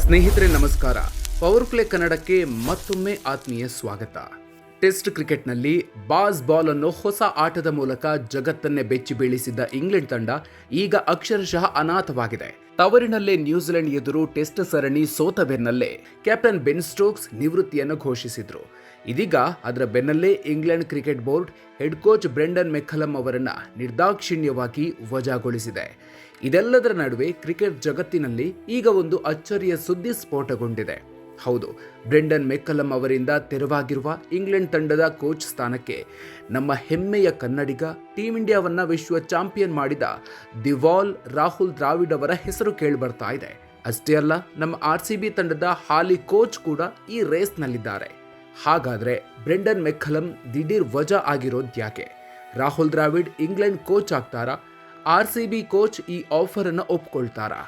ಸ್ನೇಹಿತರೆ ನಮಸ್ಕಾರ. Power play ಕನ್ನಡಕ್ಕೆ ಮತ್ತೊಮ್ಮೆ ಆತ್ಮೀಯ ಸ್ವಾಗತ. ಟೆಸ್ಟ್ ಕ್ರಿಕೆಟ್ನಲ್ಲಿ ಬಾಸ್ ಬಾಲ್ ಅನ್ನೋ ಹೊಸ ಆಟದ ಮೂಲಕ ಜಗತ್ತನ್ನೇ ಬೆಚ್ಚಿ ಬೀಳಿಸಿದ್ದ ಇಂಗ್ಲೆಂಡ್ ತಂಡ ಈಗ ಅಕ್ಷರಶಃ ಅನಾಥವಾಗಿದೆ. ತವರಿನಲ್ಲೇ ನ್ಯೂಜಿಲೆಂಡ್ ಎದುರು ಟೆಸ್ಟ್ ಸರಣಿ ಸೋತ ಬೆನ್ನಲ್ಲೇ ಕ್ಯಾಪ್ಟನ್ ಬೆನ್ ಸ್ಟೋಕ್ಸ್ ನಿವೃತ್ತಿಯನ್ನು ಘೋಷಿಸಿದ್ರು. ಇದೀಗ ಅದರ ಬೆನ್ನಲ್ಲೇ England cricket board head coach Brendon McCullum ಅವರನ್ನ ನಿರ್ದಾಕ್ಷಿಣ್ಯವಾಗಿ ವಜಾಗೊಳಿಸಿದೆ. ಇದೆಲ್ಲದರ ನಡುವೆ ಕ್ರಿಕೆಟ್ ಜಗತ್ತಿನಲ್ಲಿ ಈಗ ಒಂದು ಅಚ್ಚರಿಯ ಸುದ್ದಿ ಸ್ಫೋಟಗೊಂಡಿದೆ. ಹೌದು, ಬ್ರೆಂಡನ್ ಮೆಕ್ಕಲಮ್ ಅವರಿಂದ ತೆರವಾಗಿರುವ ಇಂಗ್ಲೆಂಡ್ ತಂಡದ ಕೋಚ್ ಸ್ಥಾನಕ್ಕೆ ನಮ್ಮ ಹೆಮ್ಮೆಯ ಕನ್ನಡಿಗ ಟೀಮ್ ಇಂಡಿಯಾವನ್ನ ವಿಶ್ವ ಚಾಂಪಿಯನ್ ಮಾಡಿದ ದಿ ವಾಲ್ ರಾಹುಲ್ ದ್ರಾವಿಡ್ ಅವರ ಹೆಸರು ಕೇಳಿಬರ್ತಾ ಇದೆ. ಅಷ್ಟೇ ಅಲ್ಲ, ನಮ್ಮ RCB ತಂಡದ ಹಾಲಿ ಕೋಚ್ ಕೂಡ ಈ ರೇಸ್ನಲ್ಲಿದ್ದಾರೆ. ಹಾಗಾದ್ರೆ ಬ್ರೆಂಡನ್ ಮೆಕ್ಕಲಮ್ ದಿಢೀರ್ ವಜಾ ಆಗಿರೋದ್ಯಾಕೆ? ರಾಹುಲ್ ದ್ರಾವಿಡ್ ಇಂಗ್ಲೆಂಡ್ ಕೋಚ್ ಆಗ್ತಾರಾ? RCB ಕೋಚ್ ಈ ಆಫರ್ ಅನ್ನು ಒಪ್ಕೊಳ್ತಾರಾ?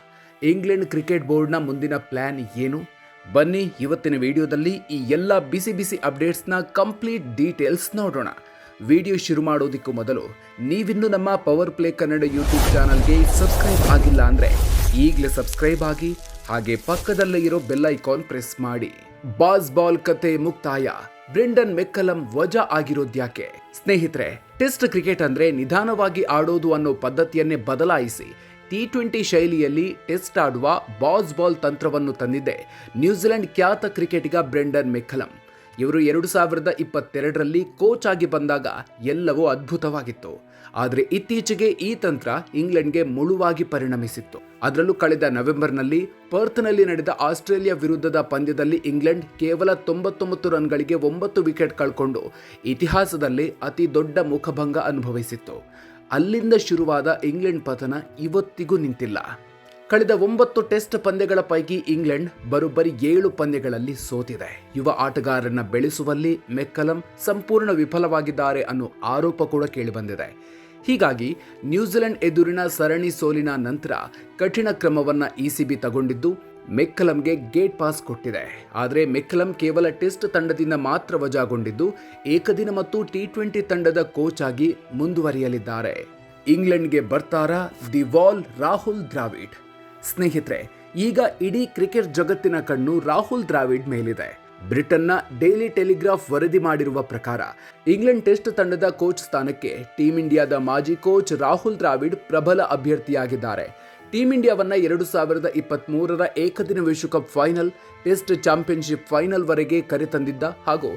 ಇಂಗ್ಲೆಂಡ್ ಕ್ರಿಕೆಟ್ ಬೋರ್ಡ್ನ ಮುಂದಿನ ಪ್ಲಾನ್ ಏನು? ಬನ್ನಿ ಇವತ್ತಿನ ವಿಡಿಯೋದಲ್ಲಿ ಈ ಎಲ್ಲ ಬಿಸಿ ಬಿಸಿ ಅಪ್ಡೇಟ್ಸ್ನ ಕಂಪ್ಲೀಟ್ ಡೀಟೇಲ್ಸ್ ನೋಡೋಣ. ವಿಡಿಯೋ ಶುರು ಮಾಡೋದಕ್ಕೂ ಮೊದಲು ನೀವಿನ್ನೂ ನಮ್ಮ ಪವರ್ ಪ್ಲೇ ಕನ್ನಡ ಯೂಟ್ಯೂಬ್ ಚಾನಲ್ಗೆ ಸಬ್ಸ್ಕ್ರೈಬ್ ಆಗಿಲ್ಲ ಅಂದರೆ ಈಗಲೇ ಸಬ್ಸ್ಕ್ರೈಬ್ ಆಗಿ, ಹಾಗೆ ಪಕ್ಕದಲ್ಲೇ ಇರೋ ಬೆಲ್ ಐಕಾನ್ ಪ್ರೆಸ್ ಮಾಡಿ. ಬಾಸ್ ಬಾಲ್ ಕತೆ ಮುಕ್ತಾಯ. ಬ್ರೆಂಡನ್ ಮೆಕ್ಕಲಮ್ ವಜಾ ಆಗಿರೋದ್ಯಾಕೆ? ಸ್ನೇಹಿತರೆ, ಟೆಸ್ಟ್ ಕ್ರಿಕೆಟ್ ಅಂದ್ರೆ ನಿಧಾನವಾಗಿ ಆಡೋದು ಅನ್ನೋ ಪದ್ಧತಿಯನ್ನೇ ಬದಲಾಯಿಸಿ T20 ಶೈಲಿಯಲ್ಲಿ ಟೆಸ್ಟ್ ಆಡುವ ಬಾಸ್ ಬಾಲ್ ತಂತ್ರವನ್ನು ತಂದಿದ್ದೆ ನ್ಯೂಜಿಲೆಂಡ್ ಖ್ಯಾತ ಕ್ರಿಕೆಟಿಗ ಬ್ರೆಂಡನ್ ಮೆಕ್ಕಲಮ್. ಇವರು 2022ರಲ್ಲಿ ಕೋಚ್ ಆಗಿ ಬಂದಾಗ ಎಲ್ಲವೂ ಅದ್ಭುತವಾಗಿತ್ತು. ಆದರೆ ಇತ್ತೀಚೆಗೆ ಈ ತಂತ್ರ ಇಂಗ್ಲೆಂಡ್ಗೆ ಮುಳುವಾಗಿ ಪರಿಣಮಿಸಿತ್ತು. ಅದರಲ್ಲೂ ಕಳೆದ ನವೆಂಬರ್ನಲ್ಲಿ ಪರ್ತ್ನಲ್ಲಿ ನಡೆದ ಆಸ್ಟ್ರೇಲಿಯಾ ವಿರುದ್ಧದ ಪಂದ್ಯದಲ್ಲಿ ಇಂಗ್ಲೆಂಡ್ ಕೇವಲ 99 ರನ್ಗಳಿಗೆ 9 ವಿಕೆಟ್ ಕಳ್ಕೊಂಡು ಇತಿಹಾಸದಲ್ಲೇ ಅತಿ ದೊಡ್ಡ ಮುಖಭಂಗ ಅನುಭವಿಸಿತ್ತು. ಅಲ್ಲಿಂದ ಶುರುವಾದ ಇಂಗ್ಲೆಂಡ್ ಪತನ ಇವತ್ತಿಗೂ ನಿಂತಿಲ್ಲ. ಕಳೆದ 9 ಟೆಸ್ಟ್ ಪಂದ್ಯಗಳ ಪೈಕಿ ಇಂಗ್ಲೆಂಡ್ ಬರೋಬ್ಬರಿ 7 ಪಂದ್ಯಗಳಲ್ಲಿ ಸೋತಿದೆ. ಯುವ ಆಟಗಾರರನ್ನ ಬೆಳೆಸುವಲ್ಲಿ ಮೆಕ್ಕಲಮ್ ಸಂಪೂರ್ಣ ವಿಫಲವಾಗಿದ್ದಾರೆ ಅನ್ನೋ ಆರೋಪ ಕೂಡ ಕೇಳಿಬಂದಿದೆ. ಹೀಗಾಗಿ ನ್ಯೂಜಿಲೆಂಡ್ ಎದುರಿನ ಸರಣಿ ಸೋಲಿನ ನಂತರ ಕಠಿಣ ಕ್ರಮವನ್ನ ECB ತಗೊಂಡಿದ್ದು ಮೆಕ್ಕಲಮ್ಗೆ ಗೇಟ್ ಪಾಸ್ ಕೊಟ್ಟಿದೆ. ಆದರೆ ಮೆಕ್ಕಲಮ್ ಕೇವಲ ಟೆಸ್ಟ್ ತಂಡದಿಂದ ಮಾತ್ರ ವಜಾಗೊಂಡಿದ್ದು ಏಕದಿನ ಮತ್ತು T20 ತಂಡದ ಕೋಚ್ ಆಗಿ ಮುಂದುವರಿಯಲಿದ್ದಾರೆ. ಇಂಗ್ಲೆಂಡ್ಗೆ ಬರ್ತಾರಾ ದಿ ವಾಲ್ ರಾಹುಲ್ ದ್ರಾವಿಡ್? ಸ್ನೇಹಿತರೆ, ಈಗ ಇಡೀ ಕ್ರಿಕೆಟ್ ಜಗತ್ತಿನ ಕಣ್ಣು ರಾಹುಲ್ ದ್ರಾವಿಡ್ ಮೇಲಿದೆ. ಬ್ರಿಟನ್ನ ಡೈಲಿ ಟೆಲಿಗ್ರಾಫ್ ವರದಿ ಮಾಡಿರುವ ಪ್ರಕಾರ ಇಂಗ್ಲೆಂಡ್ ಟೆಸ್ಟ್ ತಂಡದ ಕೋಚ್ ಸ್ಥಾನಕ್ಕೆ ಟೀಮ್ ಇಂಡಿಯಾದ ಮಾಜಿ ಕೋಚ್ ರಾಹುಲ್ ದ್ರಾವಿಡ್ ಪ್ರಬಲ ಅಭ್ಯರ್ಥಿಯಾಗಿದ್ದಾರೆ. ಟೀಮ್ ಇಂಡಿಯಾವನ್ನ 2023ರ ಏಕದಿನ ವಿಶ್ವಕಪ್ ಫೈನಲ್, ಟೆಸ್ಟ್ ಚಾಂಪಿಯನ್ಶಿಪ್ ಫೈನಲ್ ವರೆಗೆ ಕರೆತಂದಿದ್ದ ಹಾಗೂ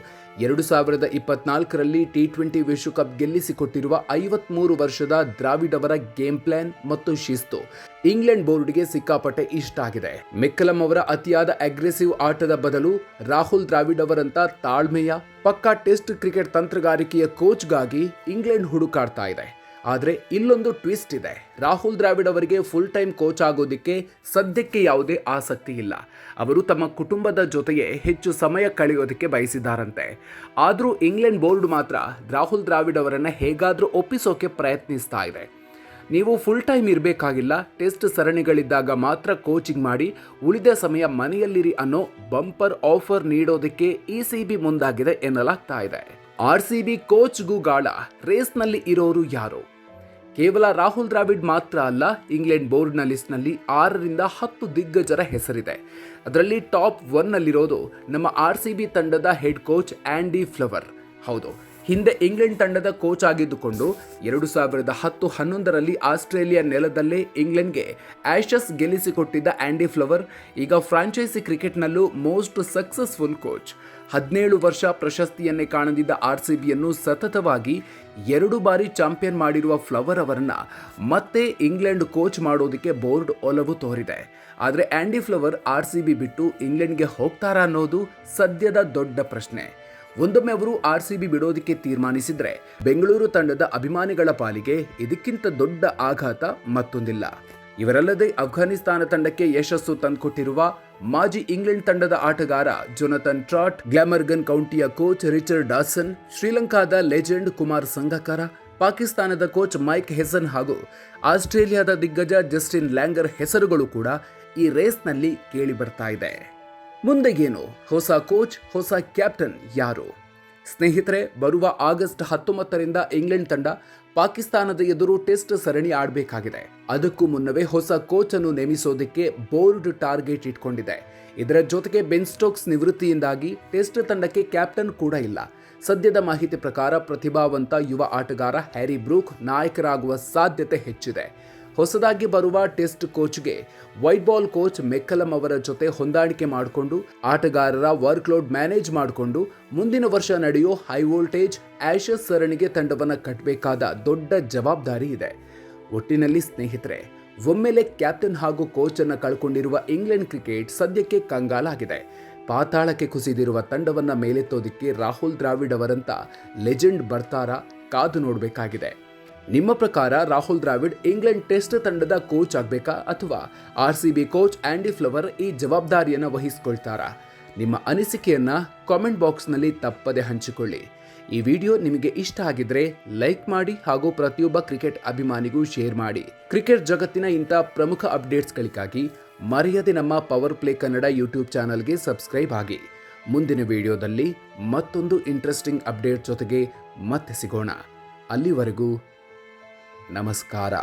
2024ರಲ್ಲಿ T20 ವಿಶ್ವಕಪ್ ಗೆಲ್ಲಿಸಿಕೊಟ್ಟಿರುವ 53 ವರ್ಷದ ದ್ರಾವಿಡ್ ಅವರ ಗೇಮ್ ಪ್ಲಾನ್ ಮತ್ತು ಶಿಸ್ತು ಇಂಗ್ಲೆಂಡ್ ಬೋರ್ಡ್ಗೆ ಸಿಕ್ಕಾಪಟ್ಟೆ ಇಷ್ಟ ಆಗಿದೆ. ಮೆಕ್ಕಲಮ್ ಅವರ ಅತಿಯಾದ ಅಗ್ರೆಸಿವ್ ಆಟದ ಬದಲು ರಾಹುಲ್ ದ್ರಾವಿಡ್ ಅವರಂತ ತಾಳ್ಮೆಯ ಪಕ್ಕಾ ಟೆಸ್ಟ್ ಕ್ರಿಕೆಟ್ ತಂತ್ರಗಾರಿಕೆಯ ಕೋಚ್ಗಾಗಿ ಇಂಗ್ಲೆಂಡ್ ಹುಡುಕಾಡ್ತಾ ಇದೆ. ಆದರೆ ಇಲ್ಲೊಂದು ಟ್ವಿಸ್ಟ್ ಇದೆ. ರಾಹುಲ್ ದ್ರಾವಿಡ್ ಅವರಿಗೆ ಫುಲ್ ಟೈಮ್ ಕೋಚ್ ಆಗೋದಕ್ಕೆ ಸದ್ಯಕ್ಕೆ ಯಾವುದೇ ಆಸಕ್ತಿ ಇಲ್ಲ. ಅವರು ತಮ್ಮ ಕುಟುಂಬದ ಜೊತೆಗೆ ಹೆಚ್ಚು ಸಮಯ ಕಳೆಯೋದಕ್ಕೆ ಬಯಸಿದ್ದಾರಂತೆ. ಆದರೂ ಇಂಗ್ಲೆಂಡ್ ಬೋರ್ಡ್ ಮಾತ್ರ ರಾಹುಲ್ ದ್ರಾವಿಡ್ ಅವರನ್ನು ಹೇಗಾದರೂ ಒಪ್ಪಿಸೋಕೆ ಪ್ರಯತ್ನಿಸ್ತಾ ಇದೆ. ನೀವು ಫುಲ್ ಟೈಮ್ ಇರಬೇಕಾಗಿಲ್ಲ, ಟೆಸ್ಟ್ ಸರಣಿಗಳಿದ್ದಾಗ ಮಾತ್ರ ಕೋಚಿಂಗ್ ಮಾಡಿ, ಉಳಿದ ಸಮಯ ಮನೆಯಲ್ಲಿರಿ ಅನ್ನೋ ಬಂಪರ್ ಆಫರ್ ನೀಡೋದಕ್ಕೆ ECB ಮುಂದಾಗಿದೆ ಎನ್ನಲಾಗ್ತಾ ಇದೆ. RCB ಕೋಚ್ಗೂ ಗಾಳ. ರೇಸ್ನಲ್ಲಿ ಇರೋರು ಯಾರು? ಕೇವಲ ರಾಹುಲ್ ದ್ರಾವಿಡ್ ಮಾತ್ರ ಅಲ್ಲ, ಇಂಗ್ಲೆಂಡ್ ಬೋರ್ಡ್ನ ಲಿಸ್ಟ್ನಲ್ಲಿ 6ರಿಂದ 10 ದಿಗ್ಗಜರ ಹೆಸರಿದೆ. ಅದರಲ್ಲಿ ಟಾಪ್ 1ನಲ್ಲಿರೋದು ನಮ್ಮ RCB ತಂಡದ ಹೆಡ್ ಕೋಚ್ ಆಂಡಿ ಫ್ಲವರ್. ಹೌದು, ಹಿಂದೆ ಇಂಗ್ಲೆಂಡ್ ತಂಡದ ಕೋಚ್ ಆಗಿದ್ದುಕೊಂಡು 2010-11ರಲ್ಲಿ ಆಸ್ಟ್ರೇಲಿಯಾ ನೆಲದಲ್ಲೇ ಇಂಗ್ಲೆಂಡ್ಗೆ ಆಶಸ್ ಗೆಲ್ಲಿಸಿಕೊಟ್ಟಿದ್ದ ಆಂಡಿ ಫ್ಲವರ್ ಈಗ ಫ್ರಾಂಚೈಸಿ ಕ್ರಿಕೆಟ್ನಲ್ಲೂ ಮೋಸ್ಟ್ ಸಕ್ಸಸ್ಫುಲ್ ಕೋಚ್. 17 ವರ್ಷ ಪ್ರಶಸ್ತಿಯನ್ನೇ ಕಾಣದಿದ್ದ RCBಯನ್ನು ಸತತವಾಗಿ 2 ಬಾರಿ ಚಾಂಪಿಯನ್ ಮಾಡಿರುವ ಫ್ಲವರ್ ಅವರನ್ನ ಮತ್ತೆ ಇಂಗ್ಲೆಂಡ್ ಕೋಚ್ ಮಾಡೋದಕ್ಕೆ ಬೋರ್ಡ್ ಒಲವು ತೋರಿದೆ. ಆದರೆ ಆಂಡಿ ಫ್ಲವರ್ RCB ಬಿಟ್ಟು ಇಂಗ್ಲೆಂಡ್ಗೆ ಹೋಗ್ತಾರಾ ಅನ್ನೋದು ಸದ್ಯದ ದೊಡ್ಡ ಪ್ರಶ್ನೆ. ಒಂದೊಮ್ಮೆ ಅವರು RCB ಬಿಡೋದಕ್ಕೆ ತೀರ್ಮಾನಿಸಿದ್ರೆ ಬೆಂಗಳೂರು ತಂಡದ ಅಭಿಮಾನಿಗಳ ಪಾಲಿಗೆ ಇದಕ್ಕಿಂತ ದೊಡ್ಡ ಆಘಾತ ಮತ್ತೊಂದಿಲ್ಲ. ಇವರಲ್ಲದೆ ಅಫ್ಘಾನಿಸ್ತಾನ ತಂಡಕ್ಕೆ ಯಶಸ್ಸು ತಂದುಕೊಟ್ಟಿರುವ ಮಾಜಿ ಇಂಗ್ಲೆಂಡ್ ತಂಡದ ಆಟಗಾರ ಜೊನಥನ್ ಟ್ರಾಟ್, ಗ್ಲಾಮರ್ಗನ್ ಕೌಂಟಿಯ ಕೋಚ್ ರಿಚರ್ಡ್ ಡಾಸನ್, ಶ್ರೀಲಂಕಾದ ಲೆಜೆಂಡ್ ಕುಮಾರ್ ಸಂಗಕರ, ಪಾಕಿಸ್ತಾನದ ಕೋಚ್ ಮೈಕ್ ಹೆಸನ್ ಹಾಗೂ ಆಸ್ಟ್ರೇಲಿಯಾದ ದಿಗ್ಗಜ ಜಸ್ಟಿನ್ ಲ್ಯಾಂಗರ್ ಹೆಸರುಗಳು ಕೂಡ ಈ ರೇಸ್ನಲ್ಲಿ ಕೇಳಿ ಬರ್ತಾ ಇದೆ. ಮುಂದೆಗೇನು? ಹೊಸ ಕೋಚ್, ಹೊಸ ಕ್ಯಾಪ್ಟನ್ ಯಾರು? ಸ್ನೇಹಿತರೆ, ಬರುವ ಆಗಸ್ಟ್ 19ರಿಂದ ಇಂಗ್ಲೆಂಡ್ ತಂಡ ಪಾಕಿಸ್ತಾನದ ಎದುರು ಟೆಸ್ಟ್ ಸರಣಿ ಆಡಬೇಕಾಗಿದೆ. ಅದಕ್ಕೂ ಮುನ್ನವೇ ಹೊಸ ಕೋಚ್ ಅನ್ನು ನೇಮಿಸೋದಕ್ಕೆ ಬೋಲ್ಡ್ ಟಾರ್ಗೆಟ್ ಇಟ್ಕೊಂಡಿದೆ. ಇದರ ಜೊತೆಗೆ ಬೆನ್ ಸ್ಟೋಕ್ಸ್ ನಿವೃತ್ತಿಯಿಂದಾಗಿ ಟೆಸ್ಟ್ ತಂಡಕ್ಕೆ ಕ್ಯಾಪ್ಟನ್ ಕೂಡ ಇಲ್ಲ. ಸದ್ಯದ ಮಾಹಿತಿ ಪ್ರಕಾರ ಪ್ರತಿಭಾವಂತ ಯುವ ಆಟಗಾರ ಹ್ಯಾರಿ ಬ್ರೂಕ್ ನಾಯಕರಾಗುವ ಸಾಧ್ಯತೆ ಹೆಚ್ಚಿದೆ. ಹೊಸದಾಗಿ ಬರುವ test ಕೋಚ್ಗೆ white ball coach McCullum ಅವರ ಜೊತೆ ಹೊಂದಾಣಿಕೆ ಮಾಡಿಕೊಂಡು ಆಟಗಾರರ ವರ್ಕ್ಲೋಡ್ ಮ್ಯಾನೇಜ್ ಮಾಡಿಕೊಂಡು ಮುಂದಿನ ವರ್ಷ ನಡೆಯೋ ಹೈ ವೋಲ್ಟೇಜ್ ಆಶಸ್ ಸರಣಿಗೆ ತಂಡವನ್ನು ಕಟ್ಟಬೇಕಾದ ದೊಡ್ಡ ಜವಾಬ್ದಾರಿ ಇದೆ. ಒಟ್ಟಿನಲ್ಲಿ ಸ್ನೇಹಿತರೆ, ಒಮ್ಮೆಲೆ ಕ್ಯಾಪ್ಟನ್ ಹಾಗೂ ಕೋಚ್ ಅನ್ನು ಕಳ್ಕೊಂಡಿರುವ ಇಂಗ್ಲೆಂಡ್ ಕ್ರಿಕೆಟ್ ಸದ್ಯಕ್ಕೆ ಕಂಗಾಲಾಗಿದೆ. ಪಾತಾಳಕ್ಕೆ ಕುಸಿದಿರುವ ತಂಡವನ್ನ ಮೇಲೆತ್ತೋದಿಕ್ಕೆ ರಾಹುಲ್ ದ್ರಾವಿಡ್ ಅವರಂತ ಲೆಜೆಂಡ್ ಬರ್ತಾರಾ? ಕಾದು ನೋಡಬೇಕಾಗಿದೆ. ನಿಮ್ಮ ಪ್ರಕಾರ ರಾಹುಲ್ ದ್ರಾವಿಡ್ ಇಂಗ್ಲೆಂಡ್ ಟೆಸ್ಟ್ ತಂಡದ ಕೋಚ್ ಆಗಬೇಕಾ ಅಥವಾ RCB ಕೋಚ್ ಆಂಡಿ ಫ್ಲವರ್ ಈ ಜವಾಬ್ದಾರಿಯನ್ನು ವಹಿಸಿಕೊಳ್ತಾರಾ? ನಿಮ್ಮ ಅನಿಸಿಕೆಯನ್ನ ಕಾಮೆಂಟ್ ಬಾಕ್ಸ್ನಲ್ಲಿ ತಪ್ಪದೆ ಹಂಚಿಕೊಳ್ಳಿ. ಈ ವಿಡಿಯೋ ನಿಮಗೆ ಇಷ್ಟ ಆಗಿದ್ರೆ ಲೈಕ್ ಮಾಡಿ ಹಾಗೂ ಪ್ರತಿಯೊಬ್ಬ ಕ್ರಿಕೆಟ್ ಅಭಿಮಾನಿಗೂ ಶೇರ್ ಮಾಡಿ. ಕ್ರಿಕೆಟ್ ಜಗತ್ತಿನ ಇಂಥ ಪ್ರಮುಖ ಅಪ್ಡೇಟ್ಸ್ಗಳಿಗಾಗಿ ಮರೆಯದೆ ನಮ್ಮ ಪವರ್ ಪ್ಲೇ ಕನ್ನಡ ಯೂಟ್ಯೂಬ್ ಚಾನಲ್ಗೆ ಸಬ್ಸ್ಕ್ರೈಬ್ ಆಗಿ. ಮುಂದಿನ ವಿಡಿಯೋದಲ್ಲಿ ಮತ್ತೊಂದು ಇಂಟ್ರೆಸ್ಟಿಂಗ್ ಅಪ್ಡೇಟ್ ಜೊತೆಗೆ ಮತ್ತೆ ಸಿಗೋಣ. ಅಲ್ಲಿವರೆಗೂ ನಮಸ್ಕಾರ.